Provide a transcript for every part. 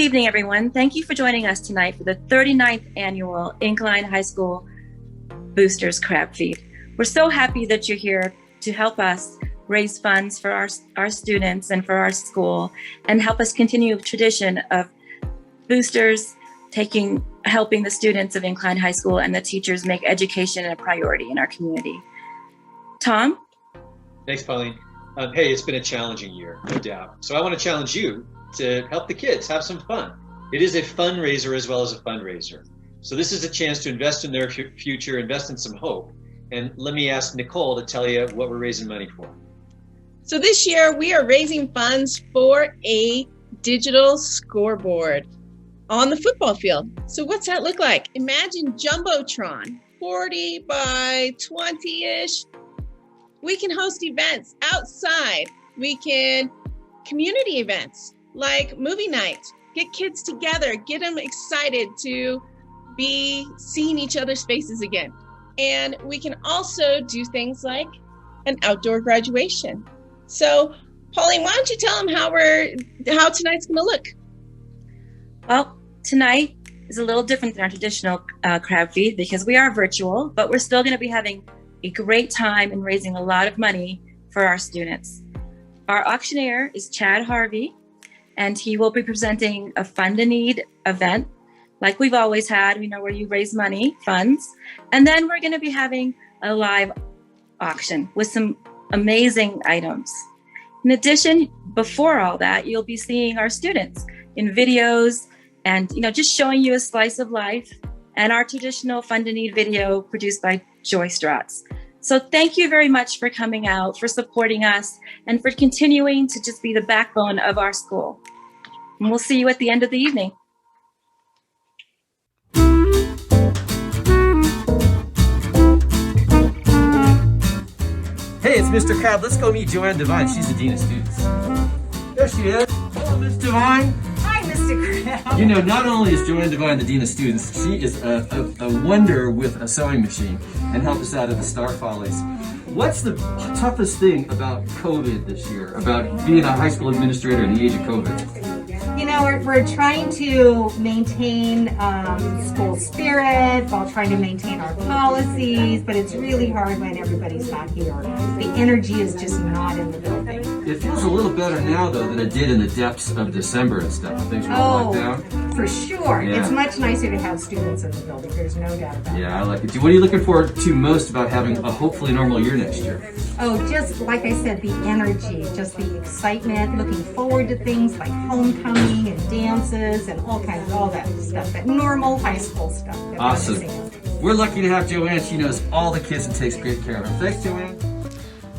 evening, everyone. Thank you for joining us tonight for the 39th annual Incline High School Boosters Crab Feed. We're so happy that you're here to help us raise funds for our students and for our school, and help us continue a tradition of boosters helping the students of Incline High School and the teachers make education a priority in our community. Tom? Thanks, Pauline. Hey, it's been a challenging year, no doubt. So I want to challenge you to help the kids have some fun. It is a fundraiser as well as a fundraiser. So this is a chance to invest in their future, invest in some hope. And let me ask Nicole to tell you what we're raising money for. So this year we are raising funds for a digital scoreboard on the football field. So what's that look like? Imagine Jumbotron, 40 by 20-ish. We can host events outside. We can community events like movie nights, get kids together, get them excited to be seeing each other's faces again. And we can also do things like an outdoor graduation. So Pauline, why don't you tell them how tonight's gonna look? Well, tonight is a little different than our traditional crab feed because we are virtual, but we're still gonna be having a great time and raising a lot of money for our students. Our auctioneer is Chad Carvey, and he will be presenting a Fund a Need event like we've always had, where you raise money, funds. And then we're gonna be having a live auction with some amazing items. In addition, before all that, you'll be seeing our students in videos and just showing you a slice of life, and our traditional Fund a Need video produced by Joy Stratz. So thank you very much for coming out, for supporting us, and for continuing to just be the backbone of our school. And we'll see you at the end of the evening. Hey, it's Mr. Crab. Let's go meet Joanne Devine. She's the Dean of Students. There she is. Hello, Miss Devine. Hi, Mr. Crab. Not only is Joanne Devine the Dean of Students, she is a wonder with a sewing machine and helped us out of the Star Follies. What's the toughest thing about COVID this year, about being a high school administrator in the age of COVID? We're trying to maintain school spirit while trying to maintain our policies, but it's really hard when everybody's not here. The energy is just not in the building. It feels a little better now, though, than it did in the depths of December and stuff. Things were all locked down. For sure. Yeah. It's much nicer to have students in the building. There's no doubt about it. Yeah, I like it too. What are you looking forward to most about having a hopefully normal year next year? Oh, just like I said, the energy, just the excitement, looking forward to things like homecoming and dances and all that stuff, that normal high school stuff. Awesome. We're lucky to have Joanne. She knows all the kids and takes great care of them. Thanks, Joanne.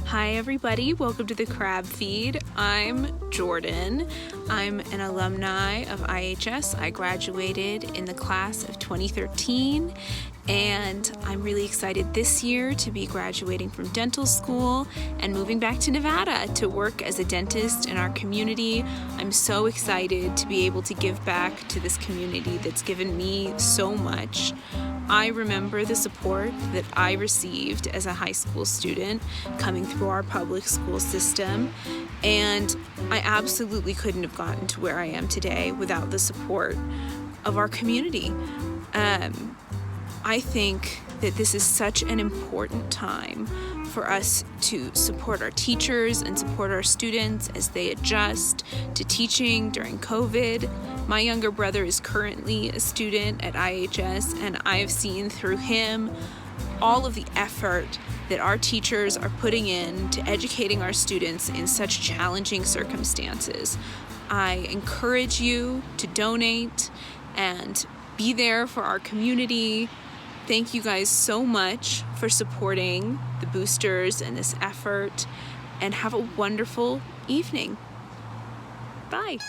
Hi everybody, welcome to the Crab Feed. I'm Jordan. I'm an alumni of IHS. I graduated in the class of 2013, and I'm really excited this year to be graduating from dental school and moving back to Nevada to work as a dentist in our community. I'm so excited to be able to give back to this community that's given me so much. I remember the support that I received as a high school student coming through our public school system, and I absolutely couldn't have gotten to where I am today without the support of our community. I think that this is such an important time for us to support our teachers and support our students as they adjust to teaching during COVID. My younger brother is currently a student at IHS, and I have seen through him all of the effort that our teachers are putting in to educating our students in such challenging circumstances. I encourage you to donate and be there for our community. Thank you guys so much for supporting the boosters and this effort, and have a wonderful evening. Bye.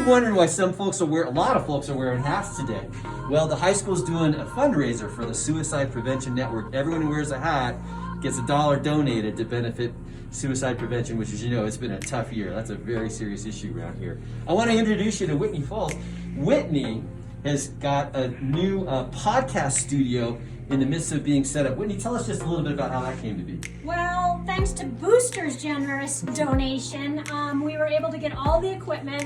Wondering why a lot of folks are wearing hats today. Well, the high school's doing a fundraiser for the Suicide Prevention Network. Everyone who wears a hat gets $1 donated to benefit suicide prevention, which, as you know, it's been a tough year. That's a very serious issue around here. I want to introduce you to Whitney Falls. Whitney has got a new podcast studio in the midst of being set up. Whitney, tell us just a little bit about how that came to be. Well, thanks to Booster's generous donation, we were able to get all the equipment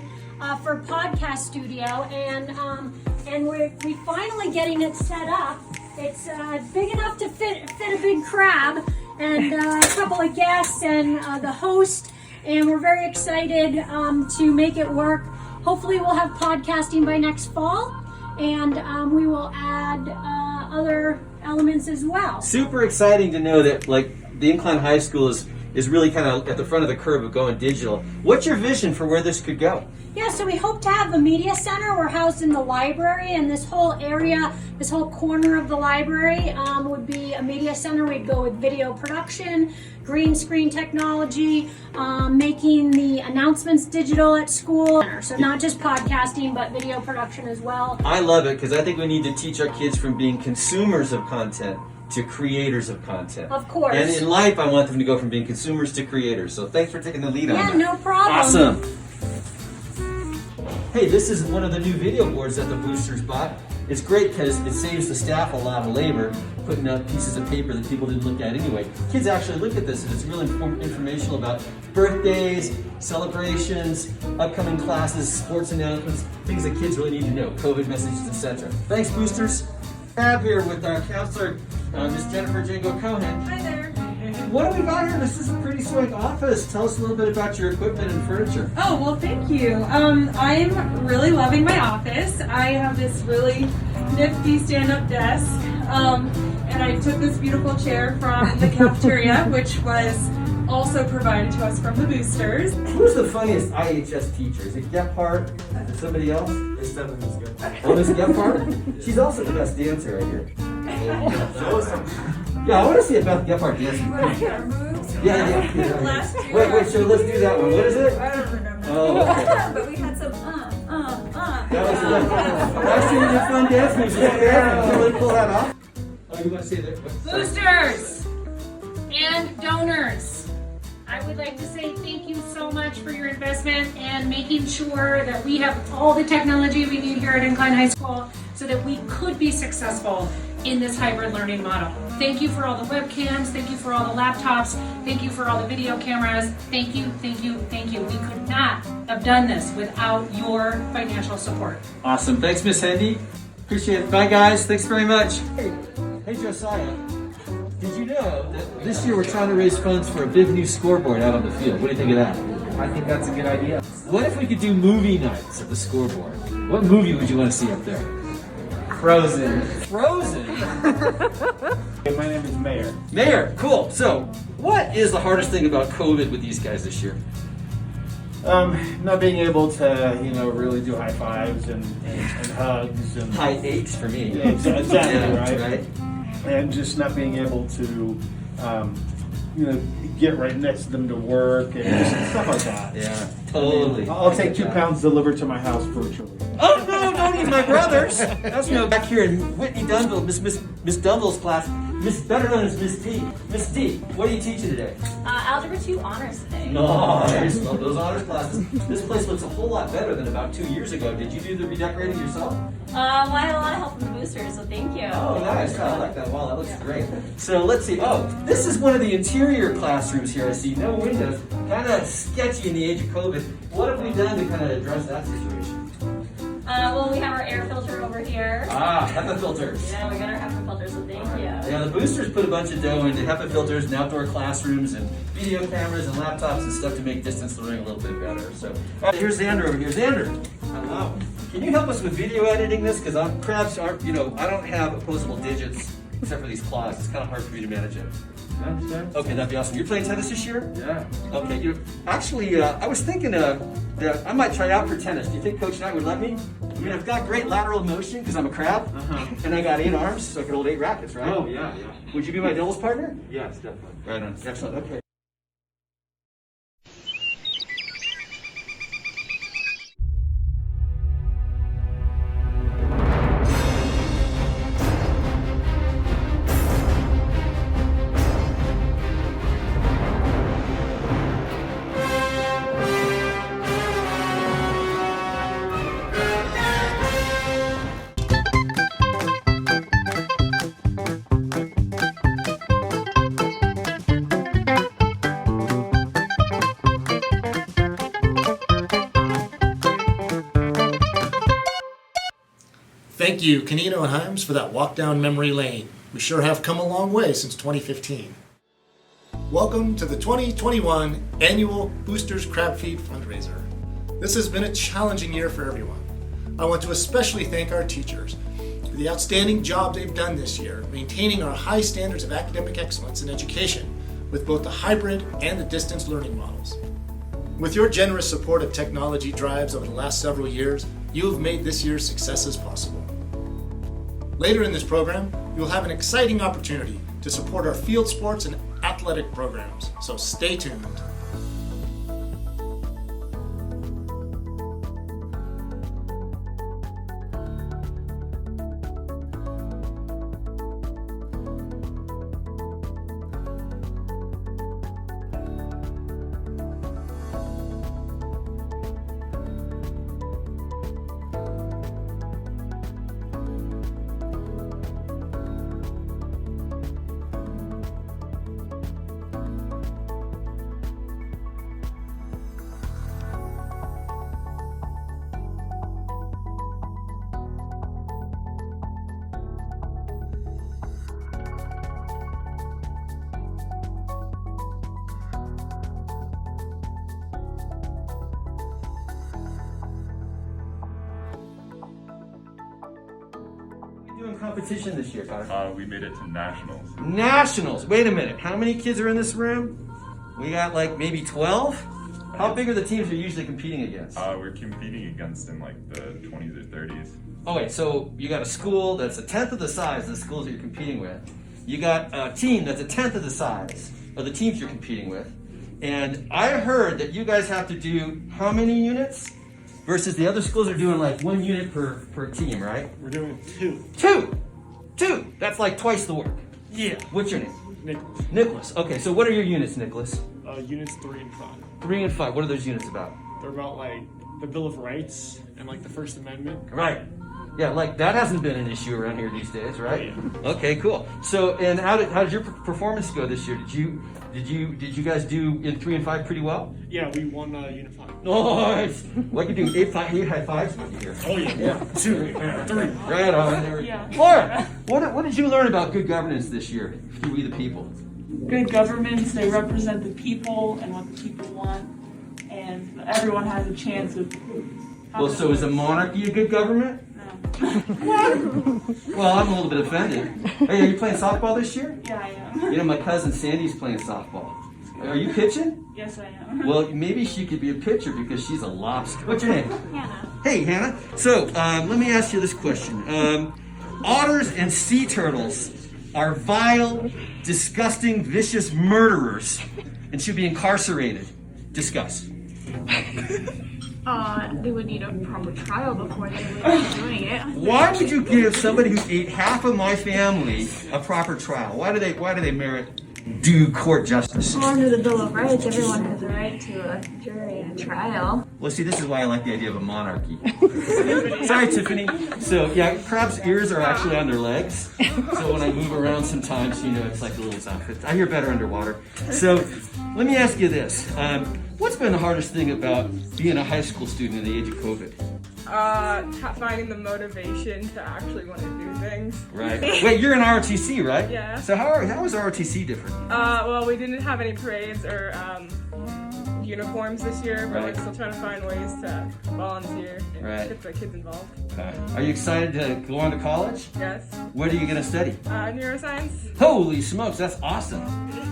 for podcast studio, and we're finally getting it set up. It's big enough to fit a big crab, and a couple of guests and the host, and we're very excited to make it work. Hopefully we'll have podcasting by next fall, and we will add other elements as well. Super exciting to know that, like, the Incline High School is really kind of at the front of the curve of going digital. What's your vision for where this could go? Yeah, so we hope to have a media center. We're housed in the library, and this whole area, this whole corner of the library would be a media center. We'd go with video production, green screen technology, making the announcements digital at school. So not just podcasting, but video production as well. I love it because I think we need to teach our kids from being consumers of content to creators of content. Of course. And in life, I want them to go from being consumers to creators. So thanks for taking the lead on that. Yeah, no problem. Awesome. Hey, this is one of the new video boards that the Boosters bought. It's great because it saves the staff a lot of labor putting up pieces of paper that people didn't look at anyway. Kids actually look at this, and it's really informational about birthdays, celebrations, upcoming classes, sports announcements, things that kids really need to know, COVID messages, etc. Thanks, Boosters. Have here with our counselor, Miss Jennifer Django Cohen. Hi there. What do we got here? This is a pretty swank office. Tell us a little bit about your equipment and furniture. Oh, well, thank you. I'm really loving my office. I have this really nifty stand-up desk, and I took this beautiful chair from the cafeteria, which was also provided to us from the Boosters. Who's the funniest IHS teacher? Is it Gephardt? Is it somebody else? It's definitely Miss Gephardt. Oh, Miss Gephardt? She's also the best dancer, I hear. Yeah, I want to see a Beth Gephardt dance. Yeah. Last year. Wait, so let's do that one. What is it? I don't remember. Oh, okay. But we had some That was fun. Last year we did fun dance moves. Can you really pull that off? Oh, you want to say that? Boosters and donors, I would like to say thank you so much for your investment and making sure that we have all the technology we need here at Incline High School so that we could be successful in this hybrid learning model. Thank you for all the webcams, thank you for all the laptops, thank you for all the video cameras, thank you, thank you, thank you. We could not have done this without your financial support. Awesome. Thanks, Miss Hendy. Appreciate it. Bye, guys. Thanks very much. Hey, Josiah. Did you know that this year we're trying to raise funds for a big new scoreboard out on the field? What do you think of that? I think that's a good idea. What if we could do movie nights at the scoreboard? What movie would you want to see up there? Frozen. Frozen? My name is Mayor. Mayor, cool. So, what is the hardest thing about COVID with these guys this year? Not being able to, really do high fives and hugs and High eights for me. Yeah, exactly, Yeah, right? And just not being able to, get right next to them to work and just stuff like that. Yeah, totally. I'll take 2 pounds delivered to my house virtually. Oh no, don't eat my brothers. That's no back here in Whitney Dunville, Miss Dunville's class. Better known as Miss D. Miss D, what are you teaching today? Algebra 2 honors today. Nice. Love those honors classes. This place looks a whole lot better than about 2 years ago. Did you do the redecorating yourself? Well, I had a lot of help from the Boosters, so thank you. Oh, nice. I like that wall. That looks great. So let's see. Oh, this is one of the interior classrooms here. I see no windows. Kind of sketchy in the age of COVID. What have we done to kind of address that situation? Well, we have our air filter over here. HEPA filters. Yeah, we got our HEPA filter, so thank you. Yeah, the Boosters put a bunch of dough into HEPA filters and outdoor classrooms and video cameras and laptops and stuff to make distance learning a little bit better. So here's Xander over here. Xander, hello. Can you help us with video editing this? Because crabs aren't, I don't have opposable digits except for these claws. It's kind of hard for me to manage it. Yeah. Okay, that'd be awesome. You're playing tennis this year? Yeah. Okay, actually, I was thinking that I might try out for tennis. Do you think Coach Knight would let me? I mean, I've got great lateral motion because I'm a crab, and I got 8 arms, so I can hold 8 rackets, right? Oh, yeah. Would you be my doubles partner? Yes, definitely. Right on. Excellent. Okay. Thank you, Canino and Himes, for that walk down memory lane. We sure have come a long way since 2015. Welcome to the 2021 Annual Boosters Crab Feed Fundraiser. This has been a challenging year for everyone. I want to especially thank our teachers for the outstanding job they've done this year, maintaining our high standards of academic excellence in education with both the hybrid and the distance learning models. With your generous support of technology drives over the last several years, you have made this year's successes possible. Later in this program, you'll have an exciting opportunity to support our field sports and athletic programs, so stay tuned. Doing competition this year, Tyler? We made it to nationals. Nationals. Wait a minute. How many kids are in this room? We got like maybe 12? How big are the teams you're usually competing against? We're competing against in like the 20s or 30s. Oh wait, so you got a school that's a tenth of the size of the schools that you're competing with. You got a team that's a tenth of the size of the teams you're competing with. And I heard that you guys have to do how many units? Versus the other schools are doing like 1 unit per team, right? We're doing 2. Two! That's like twice the work. Yeah. What's your name? Nicholas. Nicholas. Okay, so what are your units, Nicholas? Units 3 and 5. 3 and 5. What are those units about? They're about like the Bill of Rights and like the First Amendment. Right. Yeah, like that hasn't been an issue around here these days, right? Oh, yeah. Okay, cool. So, and how did your performance go this year? Did you guys do in 3 and 5 pretty well? Yeah, we won Unit 5. Nice. What you do? 8 high fives here. Oh yeah. 2, yeah, 3. Right on. Yeah. Laura, what did you learn about good governance this year through We the People? Good governments, they represent the people and what the people want, and everyone has a chance of. Well, so is a monarchy a good government? Well, I'm a little bit offended. Hey, are you playing softball this year? Yeah, I am. You know, my cousin Sandy's playing softball. Are you pitching? Yes, I am. Well, maybe she could be a pitcher because she's a lobster. What's your name? Hannah. Hey, Hannah. So, let me ask you this question. Otters and sea turtles are vile, disgusting, vicious murderers and should be incarcerated. Discuss. They would need a proper trial before they would be doing it. Why would you give somebody who ate half of my family a proper trial? Why do they merit due court justice? Well, under the Bill of Rights, everyone has a right to a jury and a trial. Well, see, this is why I like the idea of a monarchy. Sorry, Tiffany. So, yeah, crabs' ears are actually on their legs. So when I move around sometimes, you know, it's like a little outfit. I hear better underwater. So let me ask you this. What's been the hardest thing about being a high school student in the age of COVID? Finding the motivation to actually want to do things. Right. Wait, you're in ROTC, right? Yeah. So how is ROTC different? Well, we didn't have any parades or uniforms this year, but Right. we're still trying to find ways to volunteer and Right. get the kids involved. Are you excited to go on to college? Yes. What are you going to study? Neuroscience. Holy smokes, that's awesome.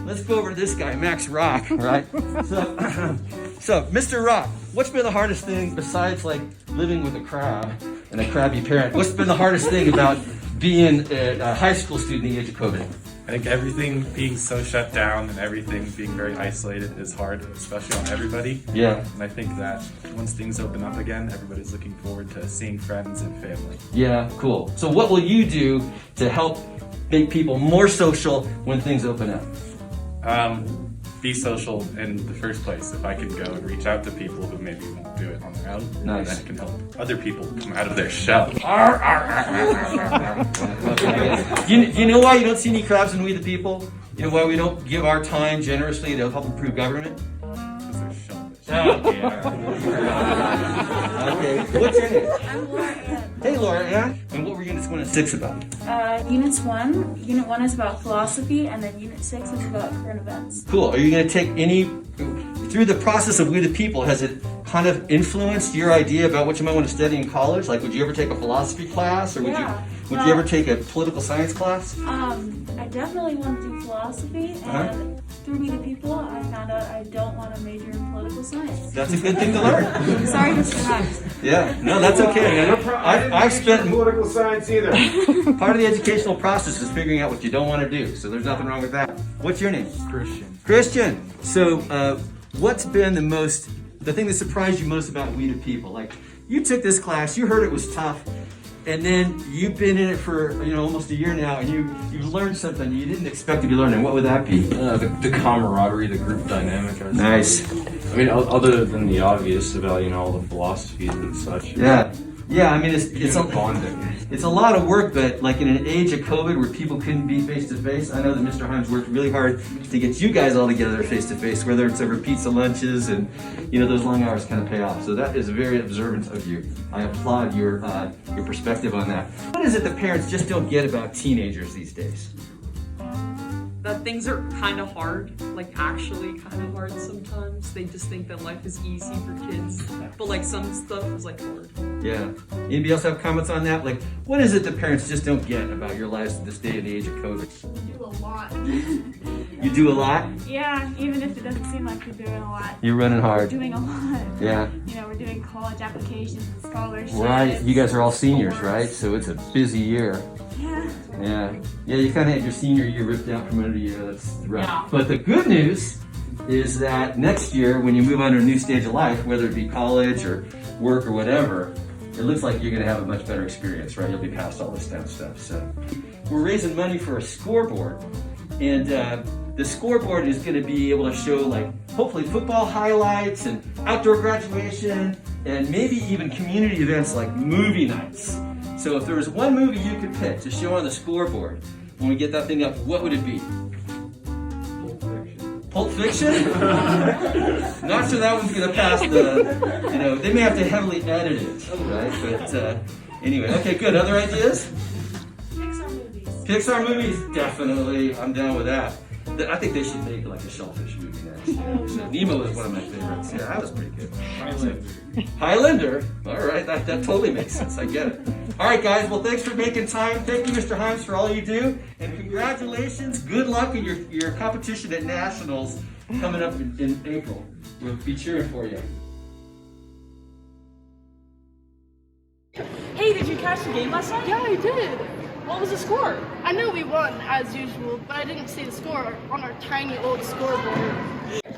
Let's go over to this guy, Max Rock, right? So, Mr. Rock, what's been the hardest thing besides like living with a crab and a crabby parent? What's been the hardest thing about being a high school student in the age of COVID? I think everything being so shut down and everything being very isolated is hard, especially on everybody. Yeah. And I think that once things open up again, everybody's looking forward to seeing friends and family. Yeah, cool. So what will you do to help make people more social when things open up? Be social in the first place. If I can go and reach out to people who maybe won't do it on their own, Nice. then it can help other people come out of their shell. You know why you don't see any crabs in We the People? You know why we don't give our time generously to help improve government? Because they're shellfish. Oh, yeah. Okay, what's your name? I'm Laura Ann. Hey, Laura Ann. And what were Units 1 and 6 about? Unit 1 is about philosophy, and then Unit 6 is about current events. Cool. Are you going to take any, through the process of We the People, has it kind of influenced your idea about what you might want to study in college? Like, would you ever take a philosophy class, or would you ever take a political science class? I definitely want to do philosophy, and through We the People, I found out I don't want to major in political science. That's a good thing to learn. Sorry, Mr. Hunt. Yeah, no, that's okay. I've spent political science either. part of the educational process is figuring out what you don't want to do, so there's nothing wrong with that. What's your name? Christian. So, what's been the thing that surprised you most about We the People? Like, you took this class, you heard it was tough, and then you've been in it for almost a year now, and you've learned something you didn't expect to be learning. What would that be? The camaraderie, the group dynamic. Nice. I mean, other than the obvious about all the philosophies and such. Yeah. I mean, it's a bonding. It's a lot of work, but like in an age of COVID where people couldn't be face to face, I know that Mr. Himes worked really hard to get you guys all together face to face, whether it's over pizza lunches and those long hours kind of pay off. So that is very observant of you. I applaud your perspective on that. What is it that parents just don't get about teenagers these days? That things are kind of hard, like actually kind of hard sometimes. They just think that life is easy for kids, but like some stuff is like hard. Yeah. Anybody else have comments on that? Like, what is it that parents just don't get about your lives at this day and the age of COVID? You do a lot. You do a lot? Yeah, even if it doesn't seem like you're doing a lot. You're running hard. We're doing a lot. Yeah. We're doing college applications and scholarships. Right. You guys are all seniors, right? So it's a busy year. Yeah. Yeah, you kind of had your senior year ripped out from under you. That's rough. Yeah. But the good news is that next year, when you move on to a new stage of life, whether it be college or work or whatever, it looks like you're going to have a much better experience, right? You'll be past all this dumb stuff. So we're raising money for a scoreboard, and the scoreboard is going to be able to show, like, hopefully football highlights and outdoor graduation, and maybe even community events like movie nights. So if there was one movie you could pick to show on the scoreboard when we get that thing up, what would it be? Pulp Fiction? Not sure that one's going to pass they may have to heavily edit it, right? But anyway, okay, good. Other ideas? Pixar movies. Pixar movies, definitely. I'm down with that. I think they should make like a shellfish movie next. So Nemo is one of my favorites. Yeah, that was pretty good. Highlander. All right, that totally makes sense. I get it. All right, guys. Well, thanks for making time. Thank you, Mr. Himes, for all you do, and congratulations. Good luck in your competition at Nationals coming up in April. We'll be cheering for you. Hey, did you catch the game last night? Yeah, I did. What was the score? I know we won, as usual, but I didn't see the score on our tiny old scoreboard.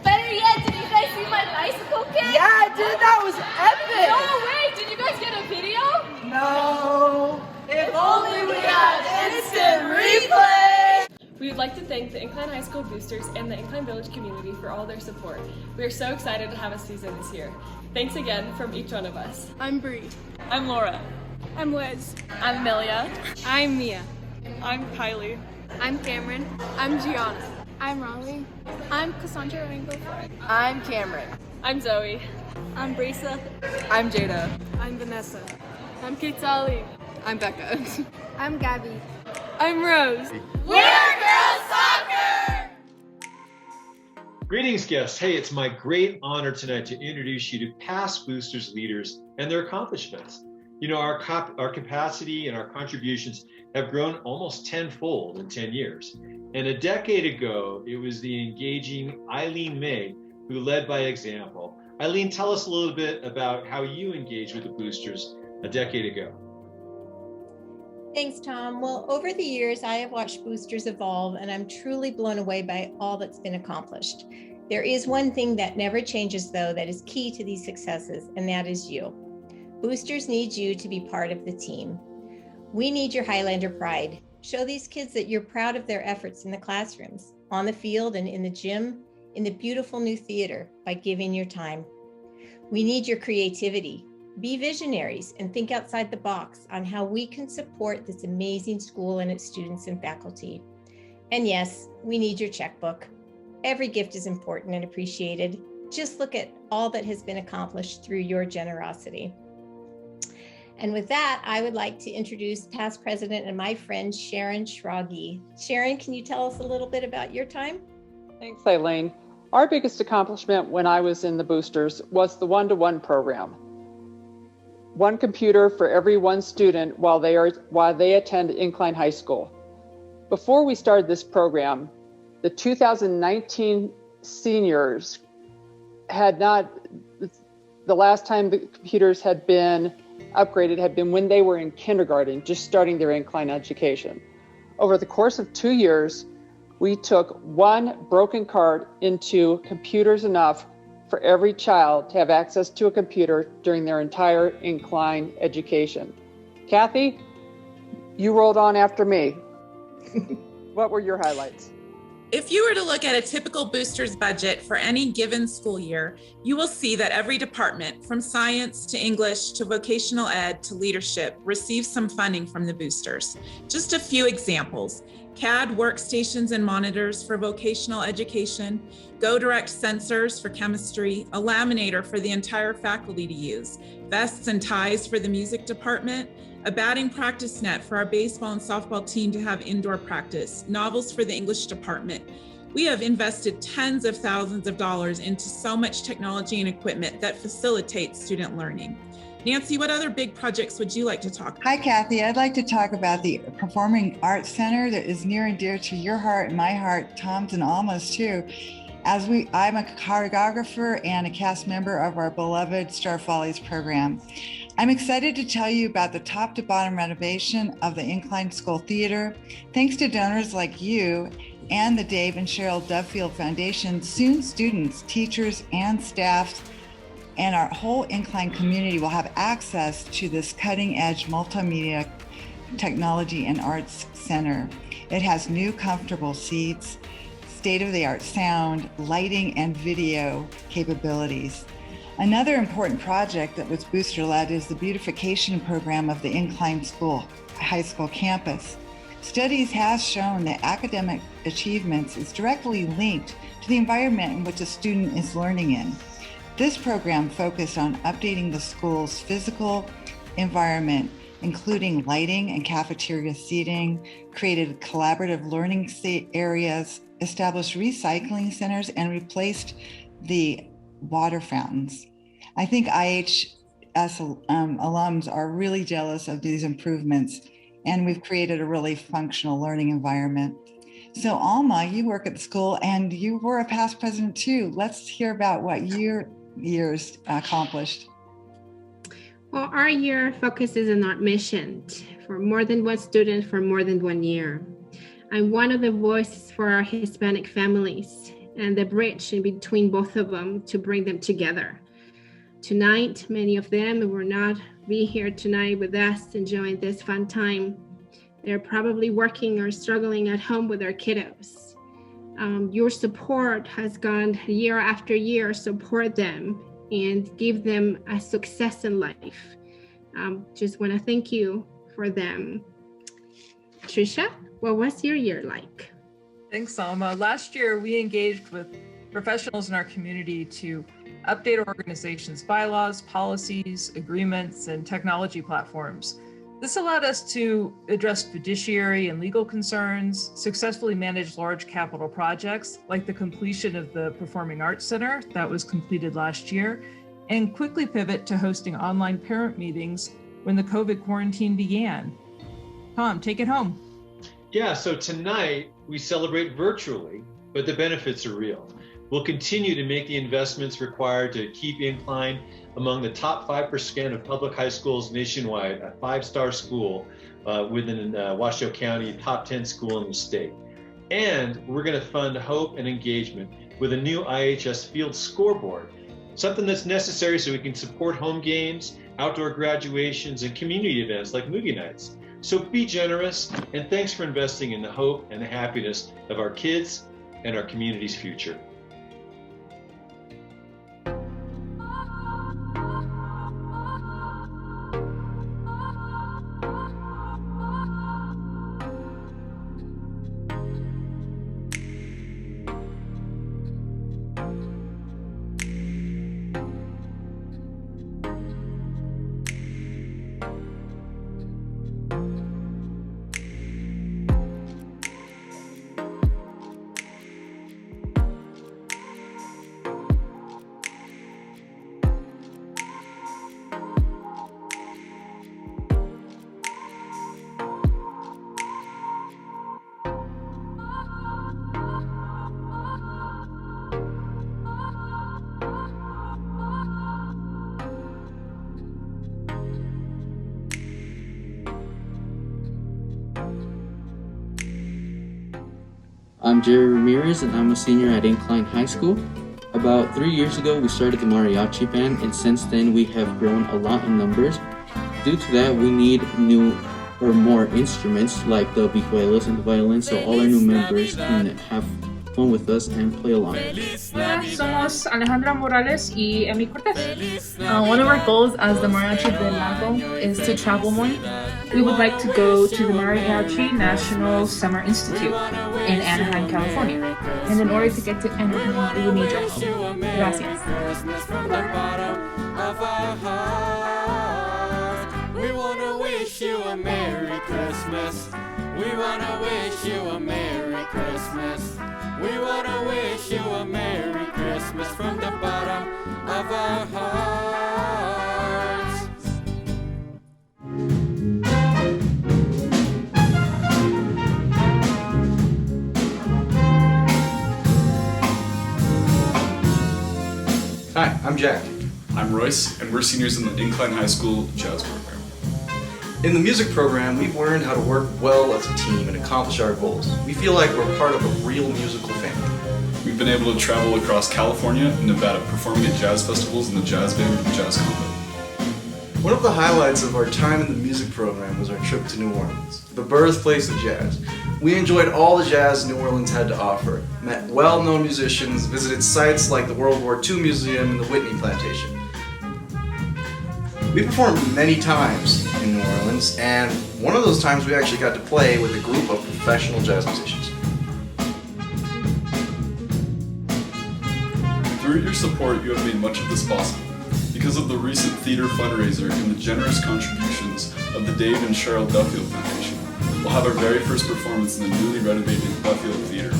Better yet, did you guys see my bicycle kick? Yeah, I did. That was epic. No way. Did you guys get a video? No. If only we had instant replay. We would like to thank the Incline High School Boosters and the Incline Village community for all their support. We are so excited to have a season this year. Thanks again from each one of us. I'm Bree. I'm Laura. I'm Liz. I'm Amelia. I'm Mia. I'm Kylie. I'm Cameron. I'm Gianna. I'm Raleigh. I'm Cassandra Ringo-Ford. I'm Cameron. I'm Zoe. I'm Brisa. I'm Jada. I'm Vanessa. I'm Kitali. I'm Becca. I'm Gabby. I'm Rose. We're Girls Soccer! Greetings, guests. Hey, it's my great honor tonight to introduce you to past Boosters leaders and their accomplishments. Our capacity and our contributions have grown almost tenfold in 10 years. And a decade ago, it was the engaging Eileen May who led by example. Eileen, tell us a little bit about how you engaged with the Boosters a decade ago. Thanks, Tom. Well, over the years, I have watched Boosters evolve, and I'm truly blown away by all that's been accomplished. There is one thing that never changes, though, that is key to these successes, and that is you. Boosters need you to be part of the team. We need your Highlander pride. Show these kids that you're proud of their efforts in the classrooms, on the field and in the gym, in the beautiful new theater by giving your time. We need your creativity. Be visionaries and think outside the box on how we can support this amazing school and its students and faculty. And yes, we need your checkbook. Every gift is important and appreciated. Just look at all that has been accomplished through your generosity. And with that, I would like to introduce past president and my friend, Sharon Schrage. Sharon, can you tell us a little bit about your time? Thanks, Eileen. Our biggest accomplishment when I was in the boosters was the one-to-one program. One computer for every one student while they attend Incline High School. Before we started this program, the 2019 seniors had not, the last time the computers had been upgraded had been when they were in kindergarten, just starting their incline education. Over the course of 2 years, we took one broken card into computers enough for every child to have access to a computer during their entire incline education. Kathy, you rolled on after me. What were your highlights? If you were to look at a typical boosters budget for any given school year, you will see that every department, from science to English to vocational ed to leadership, receives some funding from the boosters. Just a few examples: CAD workstations and monitors for vocational education, GoDirect sensors for chemistry, a laminator for the entire faculty to use, vests and ties for the music department, a batting practice net for our baseball and softball team to have indoor practice, novels for the English department. We have invested tens of thousands of dollars into so much technology and equipment that facilitates student learning. Nancy, what other big projects would you like to talk about? Hi, Kathy. I'd like to talk about the Performing Arts Center that is near and dear to your heart and my heart, Tom's and Alma's too. I'm a choreographer and a cast member of our beloved Star Follies program. I'm excited to tell you about the top to bottom renovation of the Incline School Theater. Thanks to donors like you and the Dave and Cheryl Duffield Foundation, soon students, teachers, and staff and our whole Incline community will have access to this cutting-edge multimedia technology and arts center. It has new comfortable seats, state-of-the-art sound, lighting, and video capabilities. Another important project that was booster-led is the beautification program of the Incline High School campus. Studies have shown that academic achievements is directly linked to the environment in which a student is learning in. This program focused on updating the school's physical environment, including lighting and cafeteria seating, created collaborative learning areas, established recycling centers, and replaced the water fountains. I think IHS alums are really jealous of these improvements, and we've created a really functional learning environment. So Alma, you work at the school and you were a past president too. Let's hear about what your years accomplished. Well, our year focuses on admission for more than one student for more than 1 year. I'm one of the voices for our Hispanic families and the bridge in between both of them to bring them together. Tonight, many of them will not be here tonight with us enjoying this fun time. They're probably working or struggling at home with their kiddos. Your support has gone year after year, support them and give them a success in life. Just want to thank you for them. Trisha, what was your year like? Thanks, Alma. Last year, we engaged with professionals in our community to update our organization's bylaws, policies, agreements, and technology platforms. This allowed us to address fiduciary and legal concerns, successfully manage large capital projects like the completion of the Performing Arts Center that was completed last year, and quickly pivot to hosting online parent meetings when the COVID quarantine began. Tom, take it home. Yeah, so tonight we celebrate virtually, but the benefits are real. We'll continue to make the investments required to keep Incline among the top 5% of public high schools nationwide, a 5-star school within Washoe County, top 10 school in the state. And we're going to fund hope and engagement with a new IHS Field Scoreboard, something that's necessary so we can support home games, outdoor graduations, and community events like movie nights. So be generous, and thanks for investing in the hope and the happiness of our kids and our community's future. I'm Jerry Ramirez and I'm a senior at Incline High School. About 3 years ago, we started the mariachi band, and since then we have grown a lot in numbers. Due to that, we need new or more instruments like the vihuelas and the violins, so all our new members can have fun with us and play along. Hola, somos Alejandra Morales y Emi Cortez. One of our goals as the Mariachi del Lago is to travel more. We would like to go to the Mariachi National Summer Institute in Anaheim, California. And in order to get to Anaheim, we would need your help. Gracias. We wanna wish you a Merry Christmas. We wanna wish you a Merry Christmas. We wanna wish you a Merry Christmas from the bottom of our hearts. Hi, I'm Jack. I'm Royce, and we're seniors in the Incline High School Jazz program. In the music program, we've learned how to work well as a team and accomplish our goals. We feel like we're part of a real musical family. We've been able to travel across California and Nevada, performing at jazz festivals in the jazz band and jazz combo. One of the highlights of our time in the music program was our trip to New Orleans, the birthplace of jazz. We enjoyed all the jazz New Orleans had to offer, met well-known musicians, visited sites like the World War II Museum and the Whitney Plantation. We performed many times in New Orleans, and one of those times we actually got to play with a group of professional jazz musicians. Through your support, you have made much of this possible. Because of the recent theater fundraiser and the generous contributions of the Dave and Cheryl Duffield Foundation, we'll have our very first performance in the newly renovated Duffield Theater.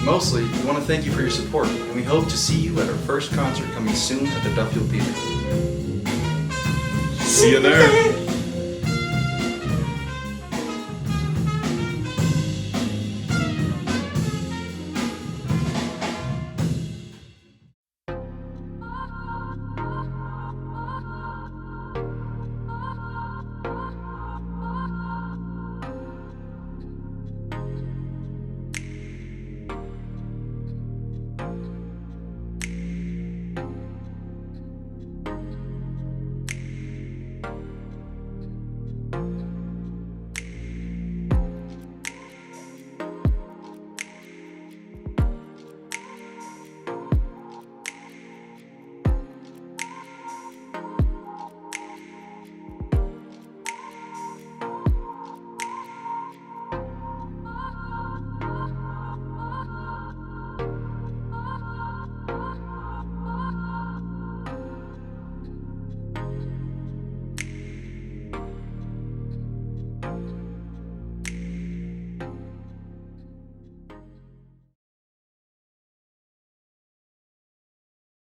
Mostly, we want to thank you for your support, and we hope to see you at our first concert coming soon at the Duffield Theater. See you there!